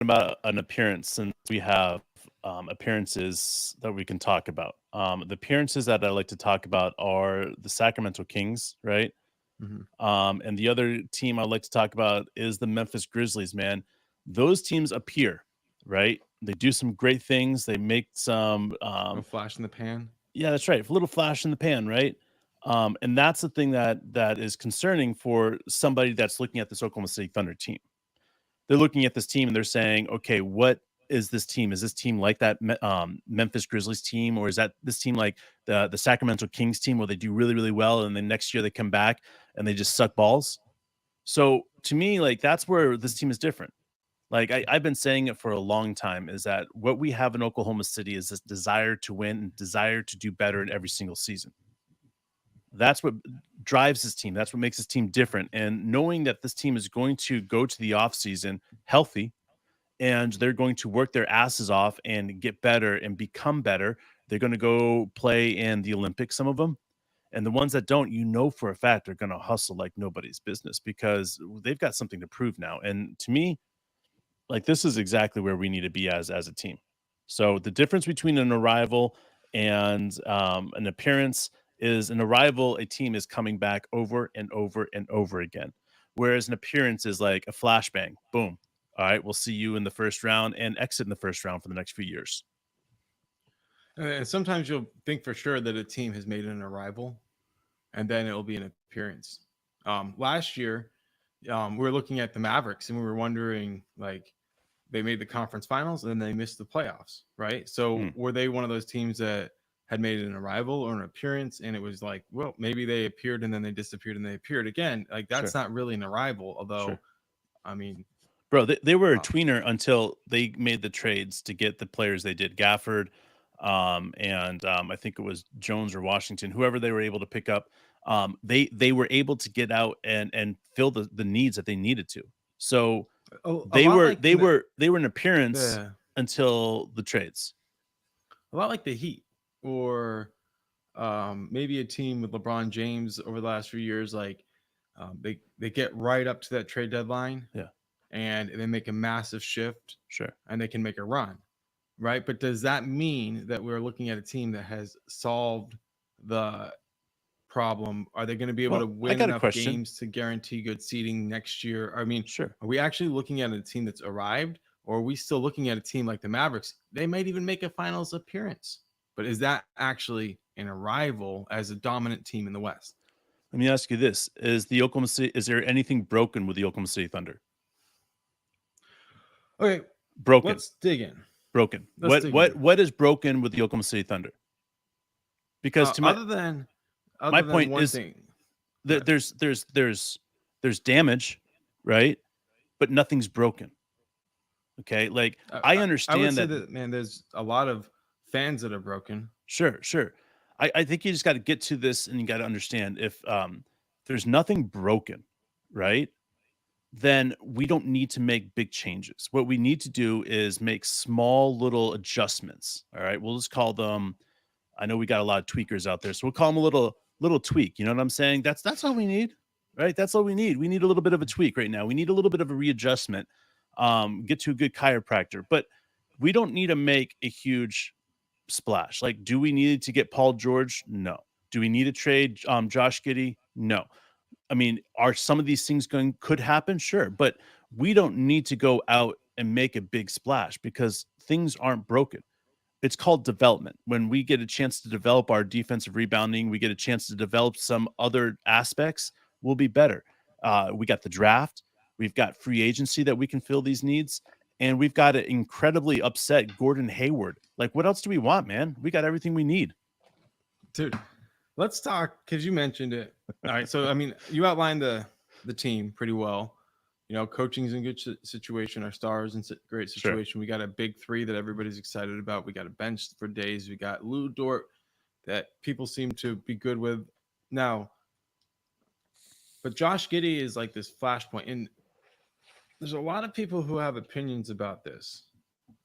about an appearance, since we have appearances that we can talk about. The appearances that I like to talk about are the Sacramento Kings, right? Mhm. And the other team I'd like to talk about is the Memphis Grizzlies, man. Those teams appear, right? They do some great things. They make some, No flash in the pan. yeah, that's right. A little flash in the pan, right? And that's the thing that is concerning for somebody that's looking at this Oklahoma City Thunder team. They're looking at this team and they're saying, okay, what is this team? Is this team like that Memphis Grizzlies team, or is that this team like the Sacramento Kings team where they do really really well and then next year they come back and they just suck balls? So to me, like that's where this team is different. Like I've been saying it for a long time, is that what we have in Oklahoma City is this desire to win and desire to do better in every single season. That's what drives his team. That's what makes his team different. And knowing that this team is going to go to the offseason healthy and they're going to work their asses off and get better and become better. They're going to go play in the Olympics, some of them. And the ones that don't, you know for a fact, are going to hustle like nobody's business because they've got something to prove now. And to me, like this is exactly where we need to be as a team. So the difference between an arrival and an appearance is an arrival, a team is coming back over and over and over again. Whereas an appearance is like a flashbang. Boom. All right, we'll see you in the first round and exit in the first round for the next few years. And sometimes you'll think for sure that a team has made an arrival, and then it'll be an appearance. Last year, we were looking at the Mavericks, and we were wondering, like, they made the conference finals and then they missed the playoffs, right? So Mm, were they one of those teams that had made an arrival or an appearance, and it was like, well, maybe they appeared and then they disappeared and they appeared again? Like that's sure, not really an arrival, although sure. I mean, Bro, they were a uh, tweener until they made the trades to get the players they did. Gafford, and I think it was Jones or Washington, whoever they were able to pick up. They were able to get out and fill the needs that they needed to. So a lot like they were an appearance the until the trades. a lot like the Heat, or maybe a team with LeBron James over the last few years. Like they get right up to that trade deadline Yeah, and they make a massive shift sure. and they can make a run, right? But does that mean that we're looking at a team that has solved the problem? Are they going to be able to Well, I win got a enough question. games to guarantee good seeding next year? I mean, Sure. are we actually looking at a team that's arrived, or are we still looking at a team like the Mavericks? They might even make a finals appearance, but is that actually an arrival as a dominant team in the West? Let me ask you this: is there anything broken with the Oklahoma City Thunder? Okay, Broken, let's dig in. broken. Let's dig in. What is broken with the Oklahoma City Thunder? Because to Other than my other than point one is thing, go that ahead. there's damage, right? But nothing's broken. Okay, like I I would understand say that. that, man, there's a lot of fans that are broken. Sure, sure. I think you just got to get to this, and you got to understand if there's nothing broken, right? Then we don't need to make big changes. What we need to do is make small little adjustments. All right, we'll just call them. I know we got a lot of tweakers out there, so we'll call them a little tweak. You know what I'm saying? That's all we need, right? That's all we need. We need a little bit of a tweak right now. We need a little bit of a readjustment. Get to a good chiropractor, but we don't need to make a huge splash. Like, do we need to get Paul George? No. Do we need to trade Josh Giddey? No. I mean, are some of these things going could happen? Sure, but we don't need to go out and make a big splash because things aren't broken. It's called development. When we get a chance to develop our defensive rebounding, we get a chance to develop some other aspects, we'll be better. We got the draft, we've got free agency that we can fill these needs, and we've got an incredibly upset Gordon Hayward. Like, what else do we want, man? We got everything we need. Dude, let's talk because you mentioned it. All right, so I mean, you outlined the team pretty well. You know, coaching's in good situation. Our stars in great Sure. situation. We got a big three that everybody's excited about. We got a bench for days. We got Lou Dort that people seem to be good with now. But Josh Giddey is like this flashpoint, and there's a lot of people who have opinions about this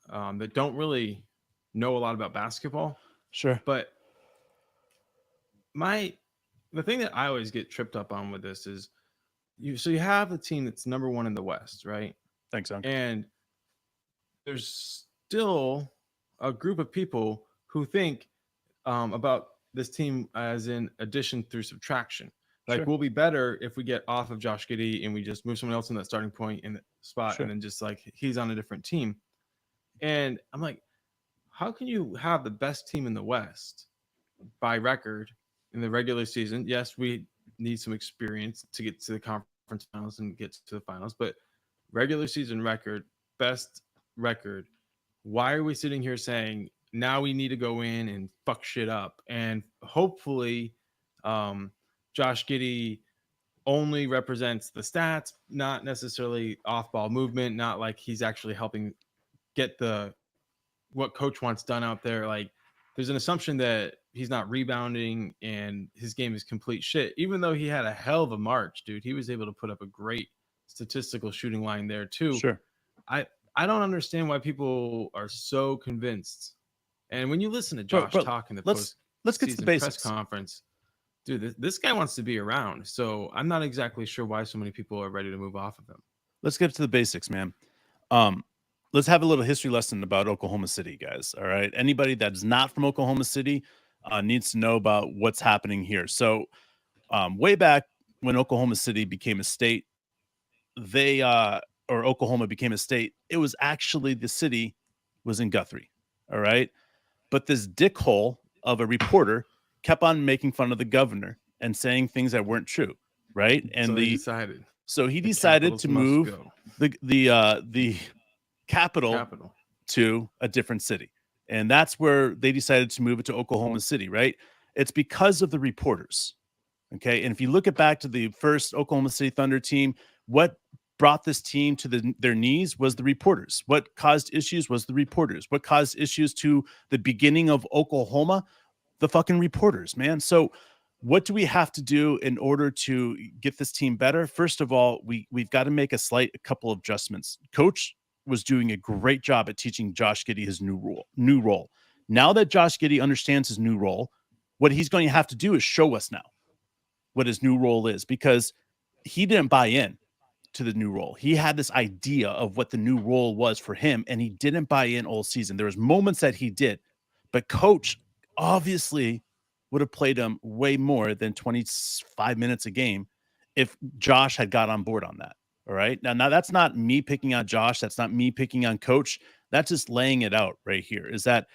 that don't really know a lot about basketball. Sure. But my the thing that I always get tripped up on with this is you have a team that's number one in the West, right? Thanks, Unc. And there's still a group of people who think about this team as in addition through subtraction. Like Sure. we'll be better if we get off of Josh Giddey and we just move someone else in that starting point in the spot, Sure. and then just like he's on a different team. And I'm like, how can you have the best team in the West by record in the regular season? Yes, we need some experience to get to the conference finals and get to the finals, but regular season record, best record. Why are we sitting here saying now we need to go in and fuck shit up? And hopefully, Josh Giddey only represents the stats, not necessarily off ball movement, not like he's actually helping get the what coach wants done out there. Like there's an assumption that he's not rebounding and his game is complete shit, even though he had a hell of a March, dude. He was able to put up a great statistical shooting line there too. Sure. I don't understand why people are so convinced. And when you listen to Josh talk in the let's get to the basics. press conference, dude, this guy wants to be around. So I'm not exactly sure why so many people are ready to move off of him. Let's get to the basics, man. Let's have a little history lesson about Oklahoma City, guys. All right. Anybody that's not from Oklahoma City needs to know about what's happening here. So way back when Oklahoma City became a state, or Oklahoma became a state, it was actually the city was in Guthrie. All right. But this dickhole of a reporter kept on making fun of the governor and saying things that weren't true. Right. And so he decided to move the capital to a different city. And that's where they decided to move it to Oklahoma City. Right. It's because of the reporters. Okay. And if you look back to the first Oklahoma City Thunder team, what brought this team to their knees was the reporters. What caused issues was the reporters. What caused issues to the beginning of Oklahoma? The fucking reporters, man. So what do we have to do in order to get this team better? First of all, we've got to make a couple of adjustments. Coach was doing a great job at teaching Josh Giddey his new role. Now that Josh Giddey understands his new role, what he's going to have to do is show us now what his new role is, because he didn't buy in to the new role. He had this idea of what the new role was for him, and he didn't buy in all season. There was moments that he did, but coach obviously would have played him way more than 25 minutes a game if Josh had got on board on that. All right. Now that's not me picking on Josh. That's not me picking on coach. That's just laying it out right here, is that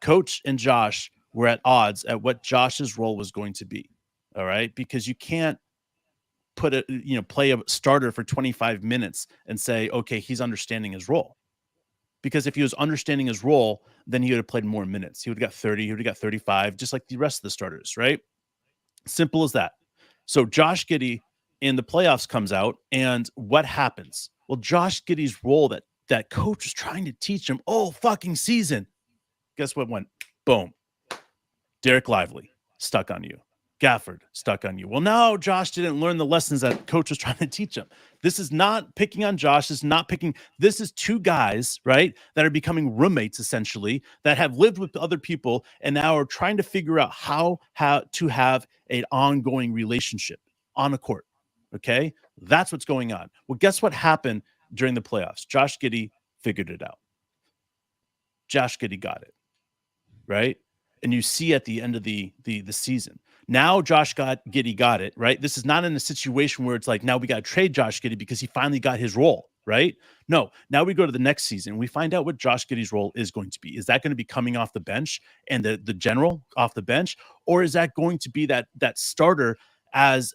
coach and Josh were at odds at what Josh's role was going to be. All right. Because you can't play a starter for 25 minutes and say, okay, he's understanding his role. Because if he was understanding his role, then he would have played more minutes. He would have got 30, he would have got 35, just like the rest of the starters, right? Simple as that. So Josh Giddey in the playoffs comes out, and what happens? Well, Josh Giddey's role that coach was trying to teach him all fucking season, guess what went? Boom. Derek Lively, stuck on you. Gafford, stuck on you. Well, now Josh didn't learn the lessons that coach was trying to teach him. This is not picking on Josh. This is two guys, right, that are becoming roommates, essentially, that have lived with other people and now are trying to figure out how to have an ongoing relationship on a court. Okay? That's what's going on. Well, guess what happened during the playoffs? Josh Giddey figured it out. Josh Giddey got it, right? And you see at the end of the season, now Josh Giddey got it, right? This is not in a situation where it's like, now we got to trade Josh Giddey because he finally got his role, right? No, now we go to the next season. We find out what Josh Giddey's role is going to be. Is that going to be coming off the bench and the general off the bench? Or is that going to be that starter as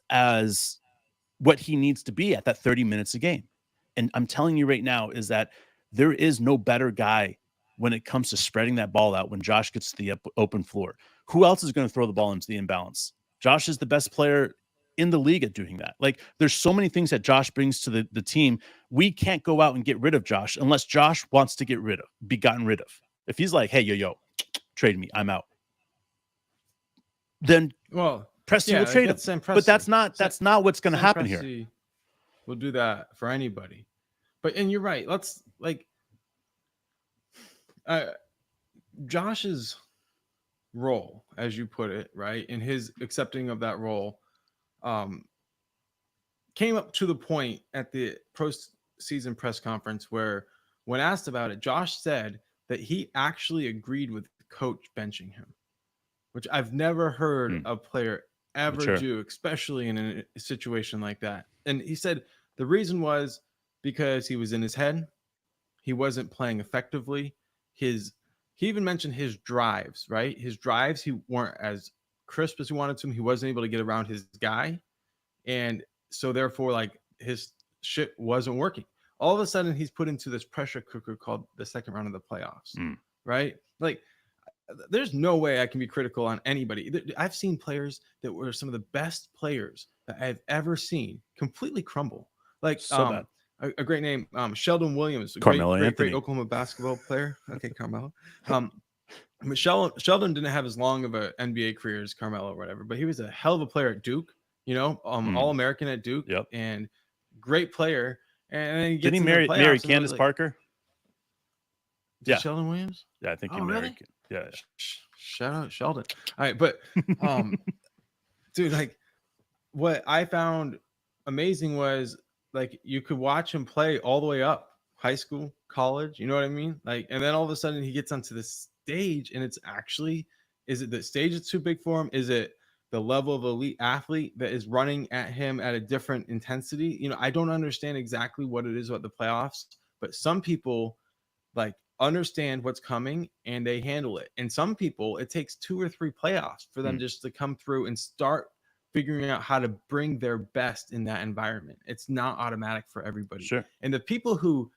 what he needs to be at that 30 minutes a game? And I'm telling you right now is that there is no better guy when it comes to spreading that ball out when Josh gets to the open floor. Who else is going to throw the ball into the imbalance? Josh is the best player in the league at doing that. Like, there's so many things that Josh brings to the team. We can't go out and get rid of Josh unless Josh wants to be gotten rid of. If he's like, hey, yo, trade me, I'm out. Then Presti will trade him. But that's not what's going to happen here. We'll do that for anybody. And you're right. Let's Josh's role, as you put it, right, and his accepting of that role came up to the point at the post-season press conference where when asked about it, Josh said that he actually agreed with the coach benching him, which I've never heard a player ever Sure. do, especially in a situation like that. And he said the reason was because he was in his head. He wasn't playing effectively. He even mentioned his drives, right? His drives, he weren't as crisp as he wanted to. He wasn't able to get around his guy. And so therefore, like, his shit wasn't working. All of a sudden, he's put into this pressure cooker called the second round of the playoffs, right? Like, there's no way I can be critical on anybody. I've seen players that were some of the best players that I've ever seen completely crumble. Like, So bad. a great name, Sheldon Williams, a Carmelo great Anthony. Oklahoma basketball player. Okay, Carmelo. But Sheldon didn't have as long of an NBA career as Carmelo or whatever, but he was a hell of a player at Duke. All-American at Duke, Yep. and great player. And then he gets Didn't he in marry the playoffs and Candace like, Parker? Yeah, Sheldon Williams. Yeah, I think he really? married. Yeah. Shout out Sheldon. All right, but dude, like, what I found amazing was, like, you could watch him play all the way up, high school, college, you know what I mean? Like, and then all of a sudden he gets onto the stage, and it's actually, is it the stage that's too big for him? Is it the level of elite athlete that is running at him at a different intensity? You know, I don't understand exactly what it is about the playoffs, but some people, like, understand what's coming and they handle it. And some people, it takes 2 or 3 playoffs for them just to come through and start figuring out how to bring their best in that environment. It's not automatic for everybody. Sure. And the people who,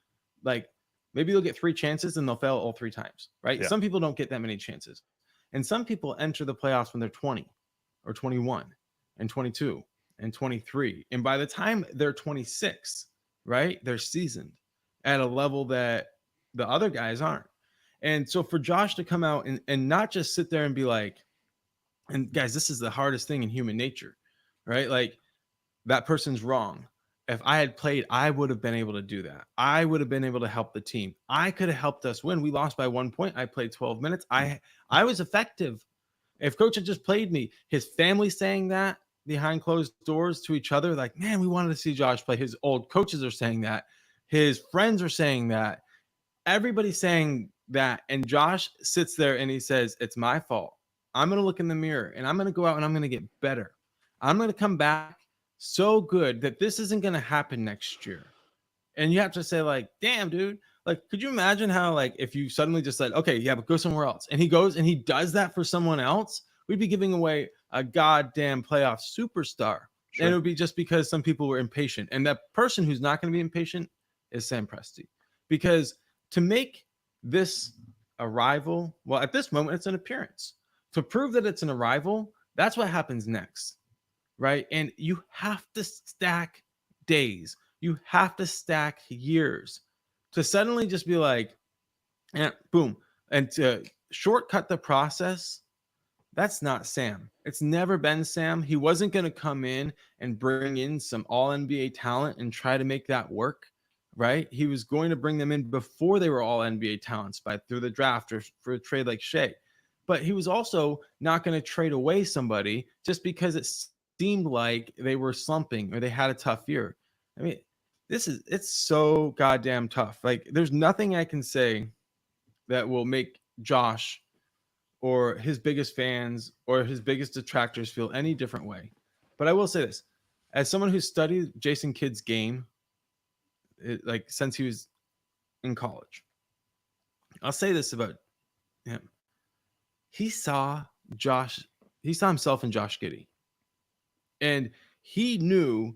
like, maybe they'll get 3 chances and they'll fail all 3 times, right? Yeah. Some people don't get that many chances. And some people enter the playoffs when they're 20 or 21 and 22 and 23. And by the time they're 26, right, they're seasoned at a level that the other guys aren't. And so for Josh to come out and not just sit there and be like, and guys, this is the hardest thing in human nature, right? Like, that person's wrong. If I had played, I would have been able to do that. I would have been able to help the team. I could have helped us win. We lost by 1 point. I played 12 minutes. I was effective. If coach had just played me, his family saying that behind closed doors to each other, like, man, we wanted to see Josh play. His old coaches are saying that. His friends are saying that. Everybody's saying that. And Josh sits there and he says, it's my fault. I'm going to look in the mirror and I'm going to go out and I'm going to get better. I'm going to come back so good that this isn't going to happen next year. And you have to say, like, damn, dude, like, could you imagine how, like, if you suddenly just said, okay, yeah, but go somewhere else. And he goes and he does that for someone else, we'd be giving away a goddamn playoff superstar. Sure. And it would be just because some people were impatient. And that person who's not going to be impatient is Sam Presti. Because to make this a rival, well, at this moment, it's an appearance. To prove that it's an arrival, that's what happens next, right? And you have to stack days. You have to stack years to suddenly just be like, eh, boom. And to shortcut the process, that's not Sam. It's never been Sam. He wasn't going to come in and bring in some all-NBA talent and try to make that work, right? He was going to bring them in before they were all NBA talents through the draft or for a trade like Shea. But he was also not going to trade away somebody just because it seemed like they were slumping or they had a tough year. I mean, it's so goddamn tough. Like, there's nothing I can say that will make Josh or his biggest fans or his biggest detractors feel any different way. But I will say this, as someone who studied Jason Kidd's game, like, since he was in college, I'll say this about him. He saw himself in Josh Giddey. And he knew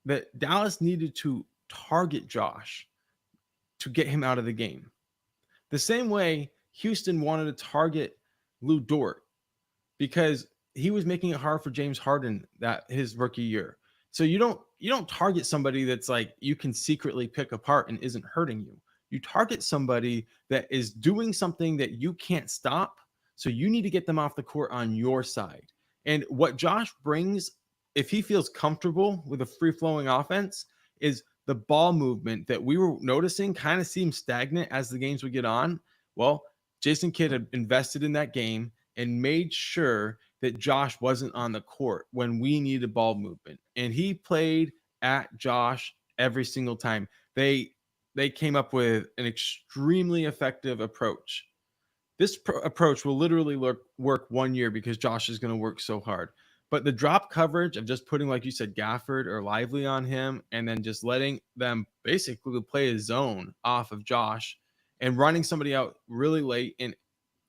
that Dallas needed to target Josh to get him out of the game. The same way Houston wanted to target Lou Dort because he was making it hard for James Harden his rookie year. So you don't target somebody that's like you can secretly pick apart and isn't hurting you. You target somebody that is doing something that you can't stop. So you need to get them off the court on your side. And what Josh brings, if he feels comfortable with a free-flowing offense, is the ball movement that we were noticing kind of seemed stagnant as the games would get on. Well, Jason Kidd had invested in that game and made sure that Josh wasn't on the court when we needed ball movement. And he played at Josh every single time. They they came up with an extremely effective approach. This approach will literally work 1 year because Josh is going to work so hard. But the drop coverage of just putting, like you said, Gafford or Lively on him, and then just letting them basically play a zone off of Josh and running somebody out really late and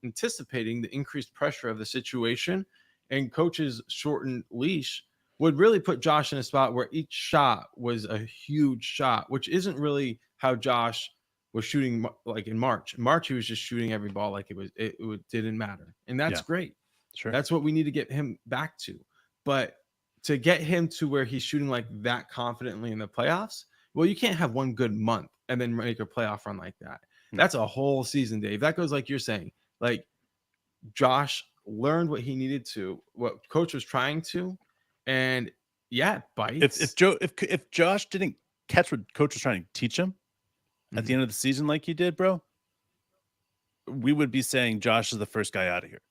anticipating the increased pressure of the situation and coach's shortened leash would really put Josh in a spot where each shot was a huge shot, which isn't really how Josh was shooting like in March. In March, he was just shooting every ball like it didn't matter. And that's great. Sure. That's what we need to get him back to. But to get him to where he's shooting like that confidently in the playoffs, well, you can't have one good month and then make a playoff run like that. That's a whole season, Dave. That goes like you're saying. Like Josh learned what he needed to, what coach was trying to, and yeah, bites. If Josh didn't catch what coach was trying to teach him at the end of the season like he did, bro, we would be saying Josh is the first guy out of here.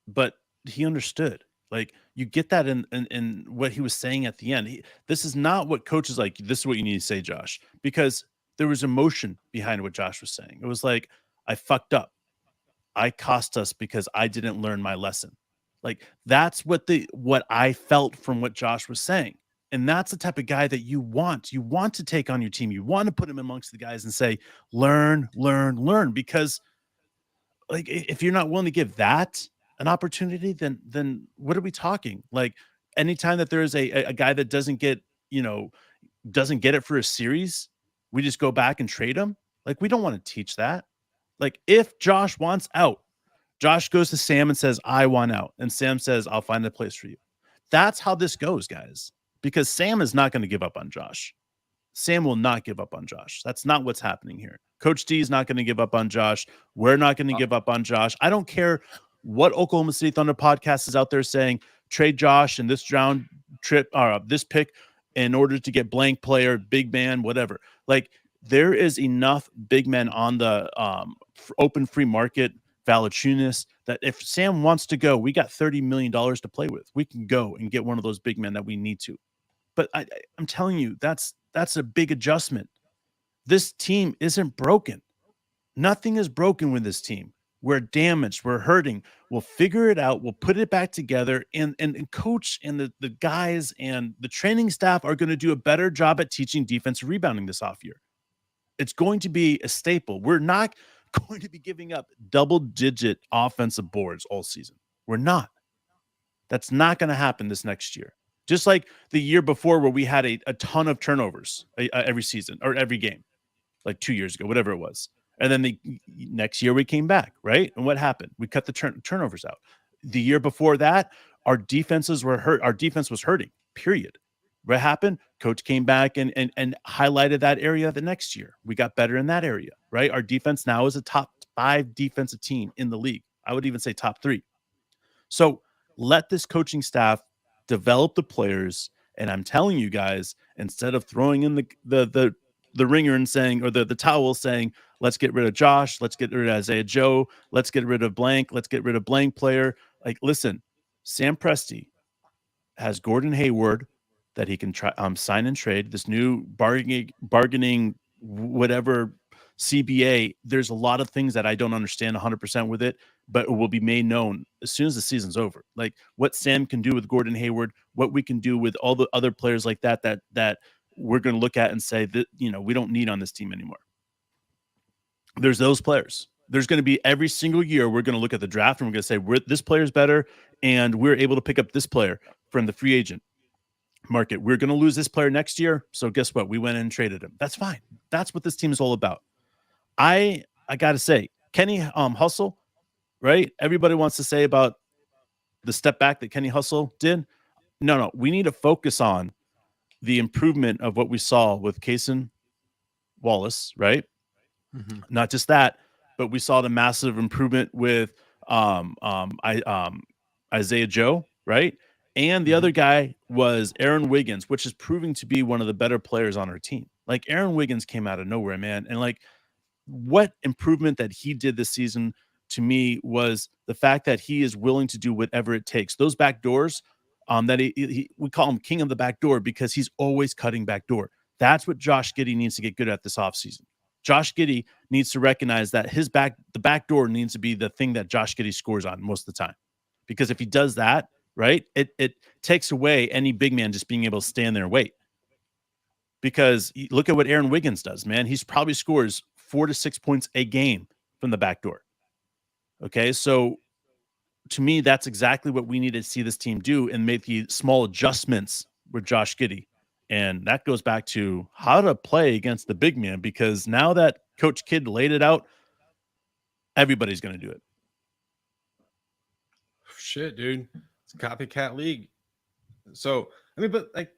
But he understood. Like, you get that in what he was saying at the end. This is not what coach is like, this is what you need to say, Josh, because there was emotion behind what Josh was saying. It was like, I fucked up. I cost us because I didn't learn my lesson. Like, that's what I felt from what Josh was saying. And that's the type of guy that you want. You want to take on your team. You want to put him amongst the guys and say, learn, because like, if you're not willing to give that an opportunity, then what are we talking? Like, anytime that there is a guy that doesn't get it for a series, we just go back and trade him. Like, we don't want to teach that. Like, if Josh wants out, Josh goes to Sam and says, I want out. And Sam says, I'll find a place for you. That's how this goes, guys, because Sam is not going to give up on Josh. Sam will not give up on Josh. That's not what's happening here. Coach D is not going to give up on Josh. We're not going to give up on Josh. I don't care what Oklahoma City Thunder podcast is out there saying, trade Josh in this round trip or this pick in order to get blank player, big man, whatever. Like, there is enough big men on the open free market, Valanciunas, that if Sam wants to go, we got $30 million to play with. We can go and get one of those big men that we need to. But I'm telling you, that's a big adjustment. This team isn't broken. Nothing is broken with this team. We're damaged. We're hurting. We'll figure it out. We'll put it back together. And coach and the guys and the training staff are going to do a better job at teaching defensive rebounding this off year. It's going to be a staple. We're not going to be giving up double-digit offensive boards all season. We're not. That's not going to happen this next year. Just like the year before where we had a ton of turnovers every season or every game, like 2 years ago, whatever it was. And then the next year we came back, right? And what happened? We cut the turnovers out. The year before that, our defenses were hurt. Our defense was hurting, period. What happened? Coach came back and highlighted that area the next year. We got better in that area, right? Our defense now is a top 5 defensive team in the league. I would even say top 3. So let this coaching staff develop the players. And I'm telling you guys, instead of throwing in the ringer and saying, or the towel saying, let's get rid of Josh, let's get rid of Isaiah Joe, let's get rid of blank, let's get rid of blank player. Like, listen, Sam Presti has Gordon Hayward that he can try sign and trade. This new bargaining whatever CBA. There's a lot of things that I don't understand 100% with it, but it will be made known as soon as the season's over. Like, what Sam can do with Gordon Hayward, what we can do with all the other players like that we're going to look at and say that, we don't need on this team anymore. There's those players. There's going to be every single year we're going to look at the draft and we're going to say this player's better and we're able to pick up this player from the free agent market. We're going to lose this player next year. So guess what? We went in and traded him. That's fine. That's what this team is all about. I got to say, Kenny Hustle, right? Everybody wants to say about the step back that Kenny Hustle did. No, we need to focus on the improvement of what we saw with Cason Wallace, right? Mm-hmm. Not just that, but we saw the massive improvement with Isaiah Joe, right? And the other guy was Aaron Wiggins, which is proving to be one of the better players on our team. Like, Aaron Wiggins came out of nowhere, man. And like, what improvement that he did this season to me was the fact that he is willing to do whatever it takes. Those back doors, that we call him king of the back door because he's always cutting back door. That's what Josh Giddey needs to get good at this offseason. Josh Giddey needs to recognize that the back door needs to be the thing that Josh Giddey scores on most of the time. Because if he does that, right, it takes away any big man just being able to stand there and wait. Because look at what Aaron Wiggins does, man. He's probably scores 4 to 6 points a game from the back door. Okay, so to me, that's exactly what we need to see this team do and make the small adjustments with Josh Giddey. And that goes back to how to play against the big man, because now that Coach Kidd laid it out, everybody's going to do it. Shit, dude. It's a copycat league. So, I mean, but like,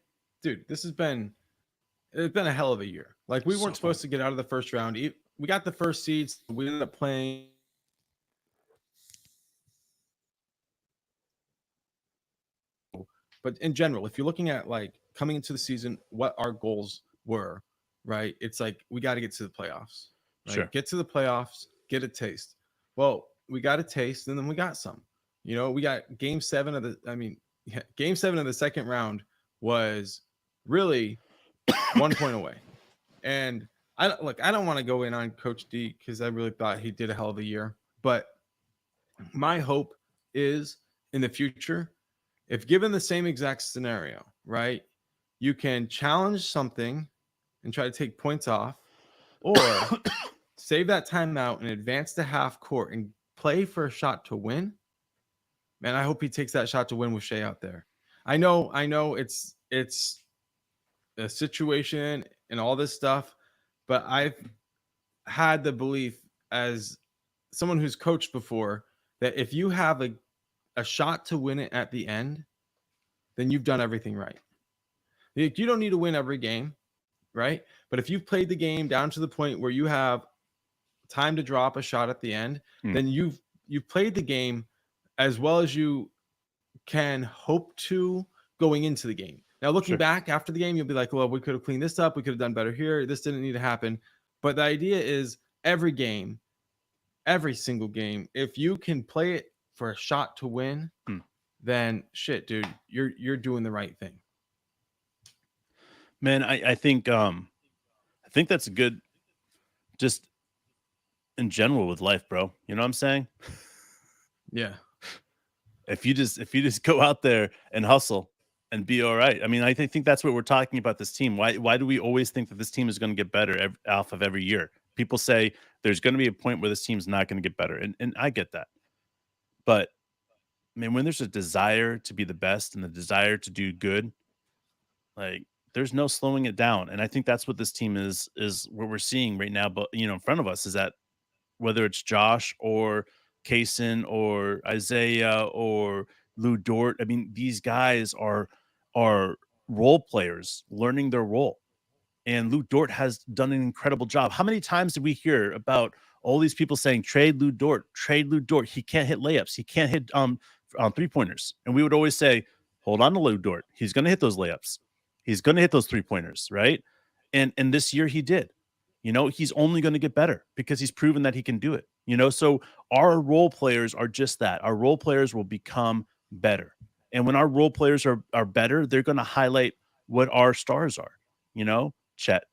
dude, it's been a hell of a year. Like, we weren't supposed to get out of the first round. We got the first seeds. We ended up playing. But in general, if you're looking at like coming into the season, what our goals were, right? It's like we got to get to the playoffs. Right? Sure. Get to the playoffs, get a taste. Well, we got a taste, and then we got some. You know, we got game 7 of the second round was really 1 point away. And I don't want to go in on Coach D because I really thought he did a hell of a year. But my hope is in the future, if given the same exact scenario, right, you can challenge something and try to take points off, or save that timeout and advance to half court and play for a shot to win. Man, I hope he takes that shot to win with Shea out there. I know it's a situation and all this stuff, but I've had the belief as someone who's coached before that if you have a shot to win it at the end, then you've done everything right. You don't need to win every game, right? But if you've played the game down to the point where you have time to drop a shot at the end, then you've played the game as well as you can hope to going into the game. Now, looking back after the game, you'll be like, well, we could have cleaned this up. We could have done better here. This didn't need to happen. But the idea is every game, every single game, if you can play it for a shot to win, then shit, dude, you're doing the right thing. Man, I think that's a good, just in general with life, bro. You know what I'm saying? Yeah. If you just go out there and hustle and be all right. I mean, I think that's what we're talking about this team. Why do we always think that this team is going to get better off of every year? People say there's going to be a point where this team's not going to get better, and I get that. But I mean, when there's a desire to be the best and the desire to do good, like there's no slowing it down. And I think that's what this team is what we're seeing right now. But in front of us is that whether it's Josh or Kaysen or Isaiah or Lou Dort, I mean, these guys are role players learning their role. And Lou Dort has done an incredible job. How many times did we hear about all these people saying, trade Lou Dort? He can't hit layups. He can't hit 3-pointers. And we would always say, hold on to Lou Dort. He's going to hit those layups. He's going to hit those 3-pointers, right? And this year he did. He's only going to get better because he's proven that he can do it. So our role players are just that. Our role players will become better. And when our role players are better, they're going to highlight what our stars are. Chet,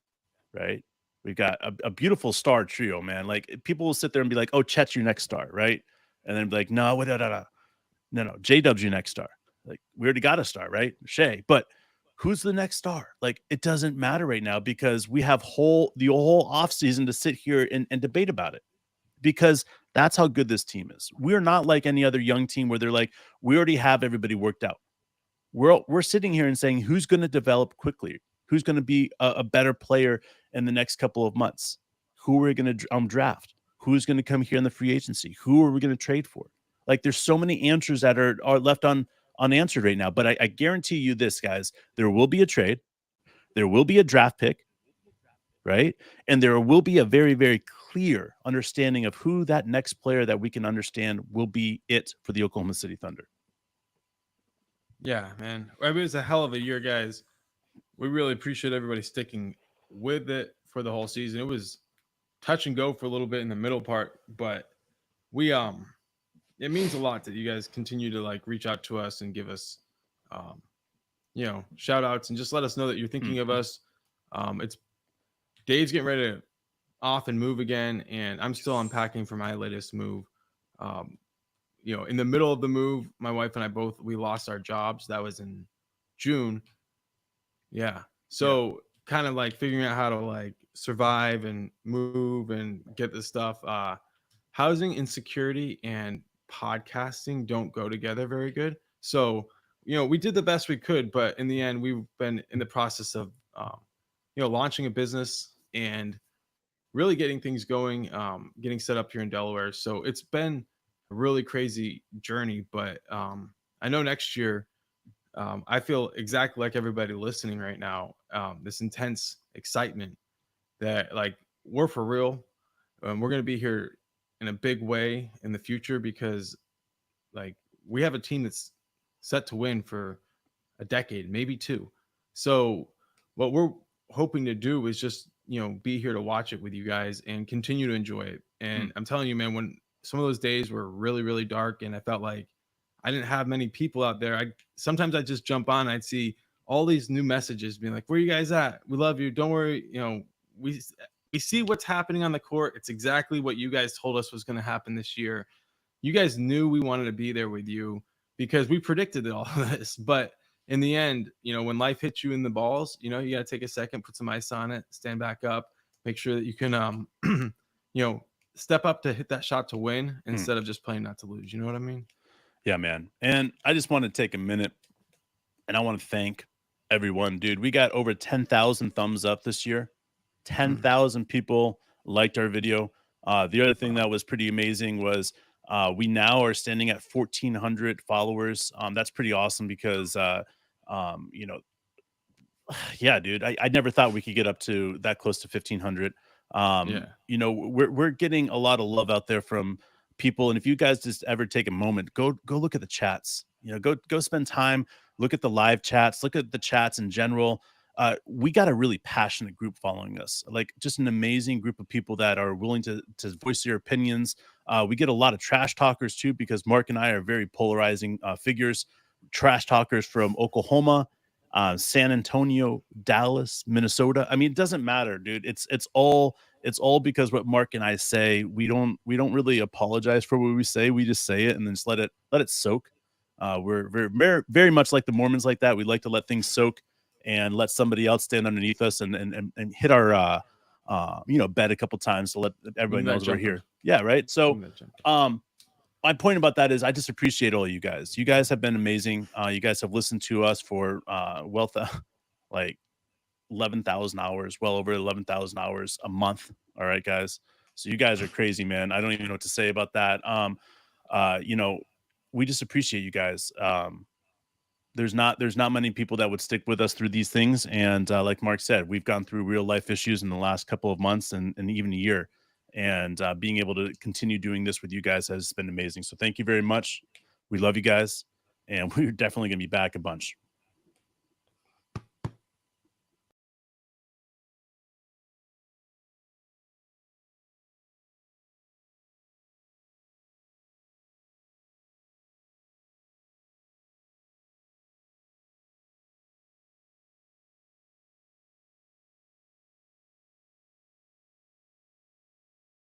right? We've got a beautiful star trio, man. Like people will sit there and be like, "Oh, Chet's your next star," right? And then be like, "No, no, J-Dub's your next star." Like we already got a star, right? Shea, but who's the next star? Like it doesn't matter right now because we have the whole offseason to sit here and debate about it. Because that's how good this team is. We're not like any other young team where they're like, we already have everybody worked out. We're sitting here and saying who's going to develop quickly, who's going to be a better player in the next couple of months, who are we going to draft, who's going to come here in the free agency, who are we going to trade for? Like there's so many answers that are left unanswered right now. But I guarantee you this, guys, there will be a trade, there will be a draft pick, right? And there will be a very, very clear understanding of who that next player that we can understand will be it for the Oklahoma City Thunder. Yeah, man. It was a hell of a year, guys. We really appreciate everybody sticking with it for the whole season. It was touch and go for a little bit in the middle part, but it means a lot that you guys continue to like reach out to us and give us shout outs and just let us know that you're thinking of us. It's Dave's getting ready to off and move again, and I'm still unpacking for my latest move. Um, in the middle of the move, my wife and I we lost our jobs. That was in June. Yeah. So kind of like figuring out how to like survive and move and get this stuff. Housing insecurity and podcasting don't go together very good. So, we did the best we could, but in the end, we've been in the process of, launching a business and really getting things going, getting set up here in Delaware. So it's been a really crazy journey, but I know next year, I feel exactly like everybody listening right now, this intense excitement that like we're for real. We're going to be here in a big way in the future because like we have a team that's set to win for a decade, maybe two. So what we're hoping to do is just, be here to watch it with you guys and continue to enjoy it. And I'm telling you, man, when some of those days were really, really dark and I felt like I didn't have many people out there, sometimes I'd just jump on, I'd see all these new messages being like, where you guys at? We love you. Don't worry. We see what's happening on the court. It's exactly what you guys told us was going to happen this year. You guys knew we wanted to be there with you because we predicted all of this. But in the end, when life hits you in the balls, you got to take a second, put some ice on it, stand back up, make sure that you can, step up to hit that shot to win instead of just playing not to lose. You know what I mean? Yeah, man. And I just want to take a minute and I want to thank everyone, dude. We got over 10,000 thumbs up this year. 10,000 people liked our video. The other thing that was pretty amazing was we now are standing at 1,400 followers. That's pretty awesome because, yeah, dude, I never thought we could get up to that close to 1,500. Yeah. We're getting a lot of love out there from people, and if you guys just ever take a moment, go look at the chats. Go spend time, look at the live chats, look at the chats in general. We got a really passionate group following us, like just an amazing group of people that are willing to voice their opinions. We get a lot of trash talkers too, because Mark and I are very polarizing figures. Trash talkers from Oklahoma, San Antonio, Dallas, Minnesota. I mean, it doesn't matter, dude. It's all because what Mark and I say. We don't really apologize for what we say. We just say it and then just let it soak. We're very much like the Mormons like that. We like to let things soak and let somebody else stand underneath us and hit our bed a couple times to let everybody knows we're here. Yeah, right. So my point about that is I just appreciate all you guys. You guys have been amazing. You guys have listened to us for like 11,000 hours, well over 11,000 hours a month. All right, guys. So you guys are crazy, man. I don't even know what to say about that. We just appreciate you guys. There's not many people that would stick with us through these things. And like Mark said, we've gone through real life issues in the last couple of months and even a year. And being able to continue doing this with you guys has been amazing. So thank you very much. We love you guys. And we're definitely going to be back a bunch.